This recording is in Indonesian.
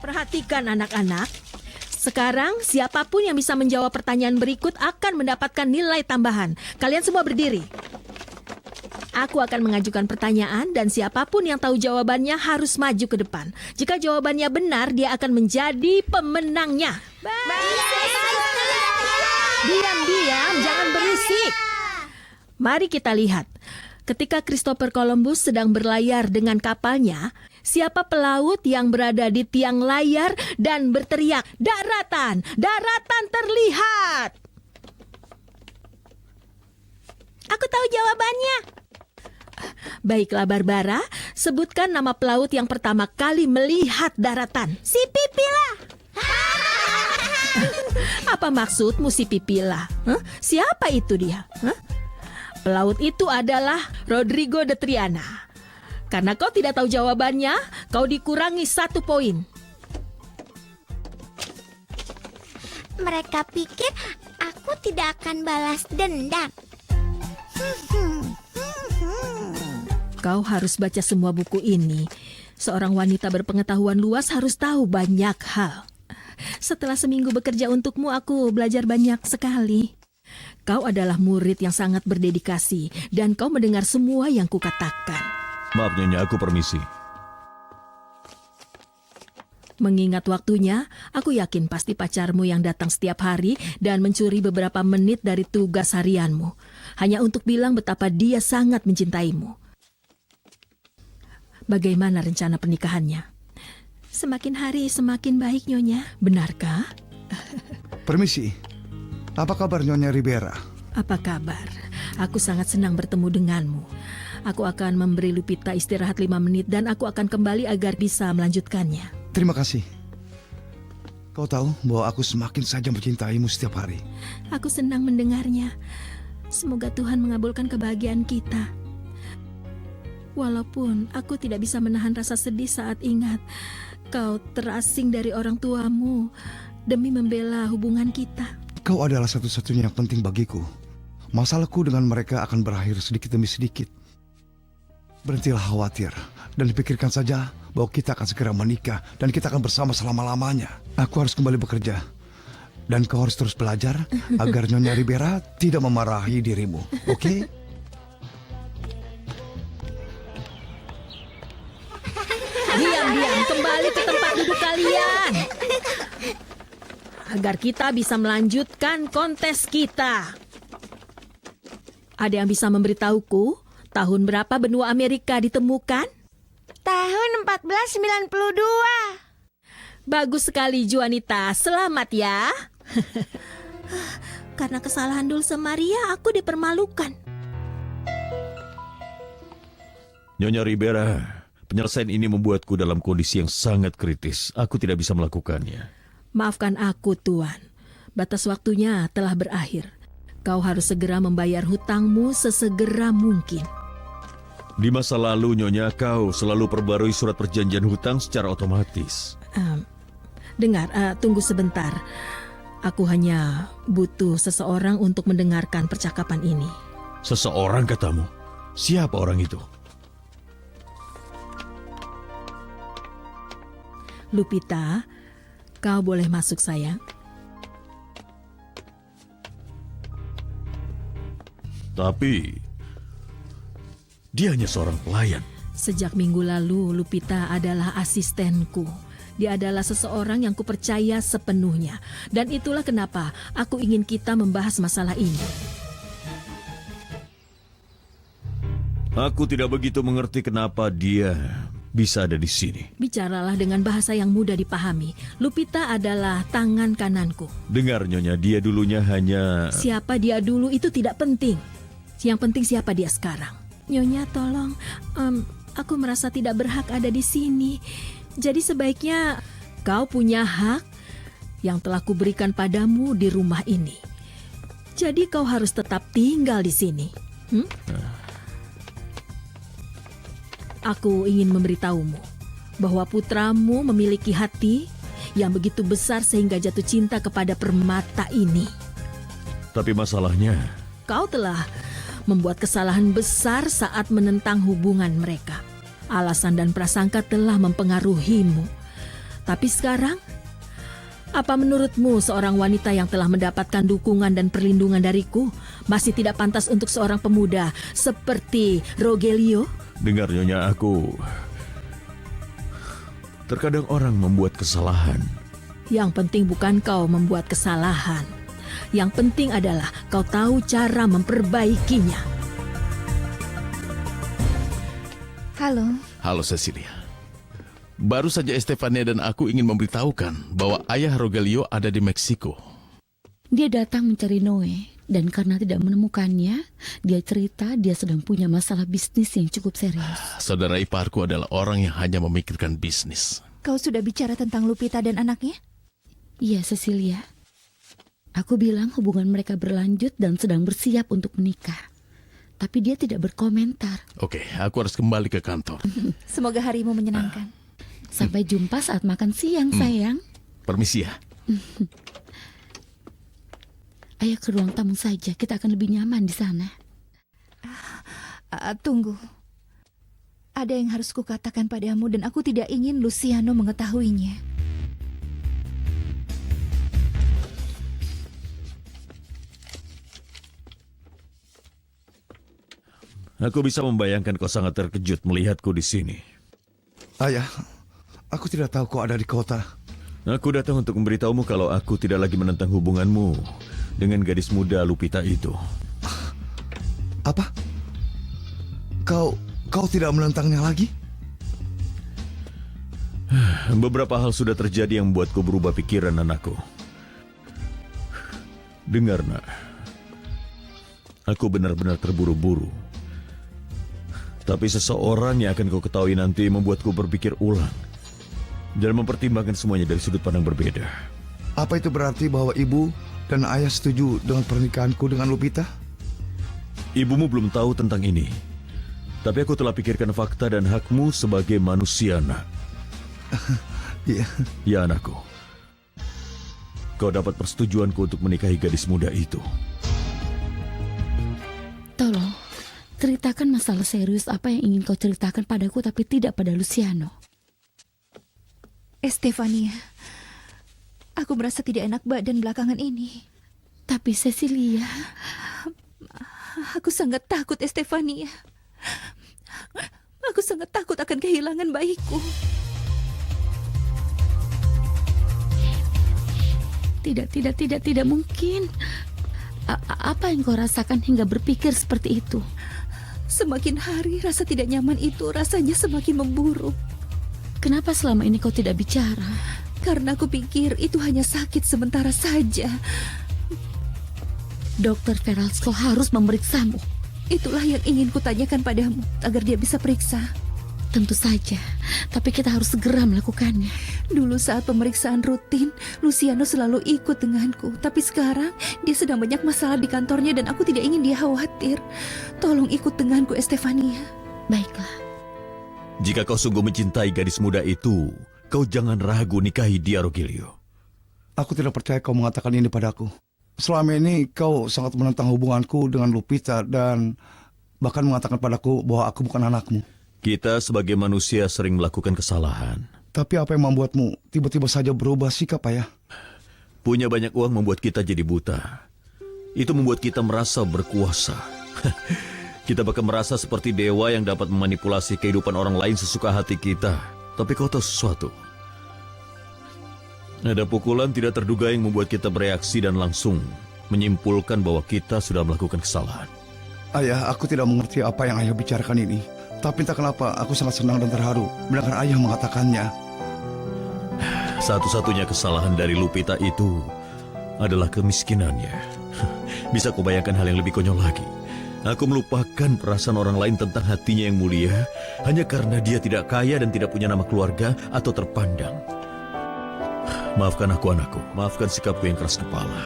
Perhatikan anak-anak. Sekarang siapapun yang bisa menjawab pertanyaan berikut akan mendapatkan nilai tambahan. Kalian semua berdiri. Aku akan mengajukan pertanyaan dan siapapun yang tahu jawabannya harus maju ke depan. Jika jawabannya benar, dia akan menjadi pemenangnya. Diam-diam, jangan berisik. Mari kita lihat. Ketika Christopher Columbus sedang berlayar dengan kapalnya, siapa pelaut yang berada di tiang layar dan berteriak, "Daratan! Daratan terlihat!" Aku tahu jawabannya. Baiklah Barbara, sebutkan nama pelaut yang pertama kali melihat daratan. Si Pipila. Apa maksudmu si Pipila? Siapa itu dia? Pelaut itu adalah Rodrigo de Triana. Karena kau tidak tahu jawabannya, kau dikurangi 1 poin. Mereka pikir aku tidak akan balas dendam. Kau harus baca semua buku ini. Seorang wanita berpengetahuan luas harus tahu banyak hal. Setelah seminggu bekerja untukmu, aku belajar banyak sekali. Kau adalah murid yang sangat berdedikasi dan kau mendengar semua yang kukatakan. Maaf Nyonya, aku permisi. Mengingat waktunya, aku yakin pasti pacarmu yang datang setiap hari dan mencuri beberapa menit dari tugas harianmu. Hanya untuk bilang betapa dia sangat mencintaimu. Bagaimana rencana pernikahannya? Semakin hari semakin baik, Nyonya. Benarkah? Permisi. Apa kabar Nyonya Ribera? Apa kabar? Aku sangat senang bertemu denganmu. Aku akan memberi Lupita istirahat 5 menit dan aku akan kembali agar bisa melanjutkannya. Terima kasih. Kau tahu bahwa aku semakin saja mencintaimu setiap hari. Aku senang mendengarnya. Semoga Tuhan mengabulkan kebahagiaan kita. Walaupun aku tidak bisa menahan rasa sedih saat ingat kau terasing dari orang tuamu demi membela hubungan kita. Kau adalah satu-satunya yang penting bagiku. Masalahku dengan mereka akan berakhir sedikit demi sedikit. Berhentilah khawatir dan pikirkan saja bahwa kita akan segera menikah dan kita akan bersama selama-lamanya. Aku harus kembali bekerja. Dan kau harus terus belajar agar Nyonya Ribera tidak memarahi dirimu. Oke? Diam-diam, kembali ke tempat duduk kalian. Agar kita bisa melanjutkan kontes kita. Ada yang bisa memberitahuku tahun berapa benua Amerika ditemukan? Tahun 1492. Bagus sekali Juanita, selamat ya. Karena kesalahan Dulce Maria, aku dipermalukan. Nyonya Ribera, penyelesaian ini membuatku dalam kondisi yang sangat kritis. Aku tidak bisa melakukannya. Maafkan aku, Tuan. Batas waktunya telah berakhir. Kau harus segera membayar hutangmu sesegera mungkin. Di masa lalu, Nyonya, kau selalu perbarui surat perjanjian hutang secara otomatis. Dengar, tunggu sebentar. Aku hanya butuh seseorang untuk mendengarkan percakapan ini. Seseorang katamu? Siapa orang itu? Lupita, kau boleh masuk sayang. Tapi dia hanya seorang pelayan. Sejak minggu lalu, Lupita adalah asistenku. Dia adalah seseorang yang kupercaya sepenuhnya. Dan itulah kenapa aku ingin kita membahas masalah ini. Aku tidak begitu mengerti kenapa dia bisa ada di sini. Bicaralah dengan bahasa yang mudah dipahami. Lupita adalah tangan kananku. Dengar, Nyonya, dia dulunya hanya... Siapa dia dulu itu tidak penting. Yang penting siapa dia sekarang. Nyonya, tolong. Aku merasa tidak berhak ada di sini. Jadi sebaiknya kau punya hak yang telah kuberikan padamu di rumah ini. Jadi kau harus tetap tinggal di sini. Aku ingin memberitahumu bahwa putramu memiliki hati yang begitu besar sehingga jatuh cinta kepada permata ini. Tapi masalahnya... Kau telah membuat kesalahan besar saat menentang hubungan mereka. Alasan dan prasangka telah mempengaruhimu. Tapi sekarang, apa menurutmu seorang wanita yang telah mendapatkan dukungan dan perlindungan dariku masih tidak pantas untuk seorang pemuda seperti Rogelio? Dengar Nyonya, terkadang orang membuat kesalahan. Yang penting bukan kau membuat kesalahan. Yang penting adalah kau tahu cara memperbaikinya. Halo. Halo Cecilia. Baru saja Estefania dan aku ingin memberitahukan bahwa ayah Rogelio ada di Meksiko. Dia datang mencari Noe, dan karena tidak menemukannya, dia cerita dia sedang punya masalah bisnis yang cukup serius. Saudara iparku adalah orang yang hanya memikirkan bisnis. Kau sudah bicara tentang Lupita dan anaknya? Iya, Cecilia. Aku bilang hubungan mereka berlanjut dan sedang bersiap untuk menikah. Tapi dia tidak berkomentar. Oke, aku harus kembali ke kantor. Semoga harimu menyenangkan. Sampai jumpa saat makan siang, sayang. Permisi ya. Ayo ke ruang tamu saja, kita akan lebih nyaman di sana. Tunggu. Ada yang harus kukatakan padamu dan aku tidak ingin Luciano mengetahuinya. Aku bisa membayangkan kau sangat terkejut melihatku di sini. Ayah, aku tidak tahu kau ada di kota. Aku datang untuk memberitahumu kalau aku tidak lagi menentang hubunganmu dengan gadis muda Lupita itu. Apa? Kau tidak menentangnya lagi? Beberapa hal sudah terjadi yang membuatku berubah pikiran, anakku. Dengar, nak. Aku benar-benar terburu-buru. Tapi seseorang yang akan kau ketahui nanti membuatku berpikir ulang dan mempertimbangkan semuanya dari sudut pandang berbeda. Apa itu berarti bahwa ibu dan ayah setuju dengan pernikahanku dengan Lupita? Ibumu belum tahu tentang ini. Tapi aku telah pikirkan fakta dan hakmu sebagai manusia, nak. Iya. Ya, anakku. Kau dapat persetujuanku untuk menikahi gadis muda itu. Tolong, ceritakan masalah serius apa yang ingin kau ceritakan padaku tapi tidak pada Luciano. Estefania, aku merasa tidak enak badan belakangan ini. Tapi Cecilia, Aku sangat takut, Estefania. Aku sangat takut akan kehilangan bayiku. tidak mungkin. Apa yang kau rasakan hingga berpikir seperti itu? Semakin hari rasa tidak nyaman itu rasanya semakin memburuk. Kenapa selama ini kau tidak bicara? Karena aku pikir itu hanya sakit sementara saja. Dokter Veralsko harus memeriksamu. Itulah yang ingin kutanyakan padamu agar dia bisa periksa. Tentu saja, tapi kita harus segera melakukannya. Dulu saat pemeriksaan rutin, Luciano selalu ikut denganku. Tapi sekarang dia sedang banyak masalah di kantornya dan aku tidak ingin dia khawatir. Tolong ikut denganku, Estefania. Baiklah. Jika kau sungguh mencintai gadis muda itu, kau jangan ragu nikahi dia, Rogelio. Aku tidak percaya kau mengatakan ini padaku. Selama ini kau sangat menentang hubunganku dengan Lupita dan bahkan mengatakan padaku bahwa aku bukan anakmu. Kita sebagai manusia sering melakukan kesalahan. Tapi apa yang membuatmu tiba-tiba saja berubah sikap, ayah? Punya banyak uang membuat kita jadi buta. Itu membuat kita merasa berkuasa. Kita bahkan merasa seperti dewa yang dapat memanipulasi kehidupan orang lain sesuka hati kita. Tapi kau tahu sesuatu? Ada pukulan tidak terduga yang membuat kita bereaksi dan langsung menyimpulkan bahwa kita sudah melakukan kesalahan. Ayah, aku tidak mengerti apa yang ayah bicarakan ini. Tapi entah kenapa aku sangat senang dan terharu mendengar ayah mengatakannya. Satu-satunya kesalahan dari Lupita itu adalah kemiskinannya. Bisa kau bayangkan hal yang lebih konyol lagi. Aku melupakan perasaan orang lain tentang hatinya yang mulia hanya karena dia tidak kaya dan tidak punya nama keluarga atau terpandang. Maafkan aku, anakku. Maafkan sikapku yang keras kepala.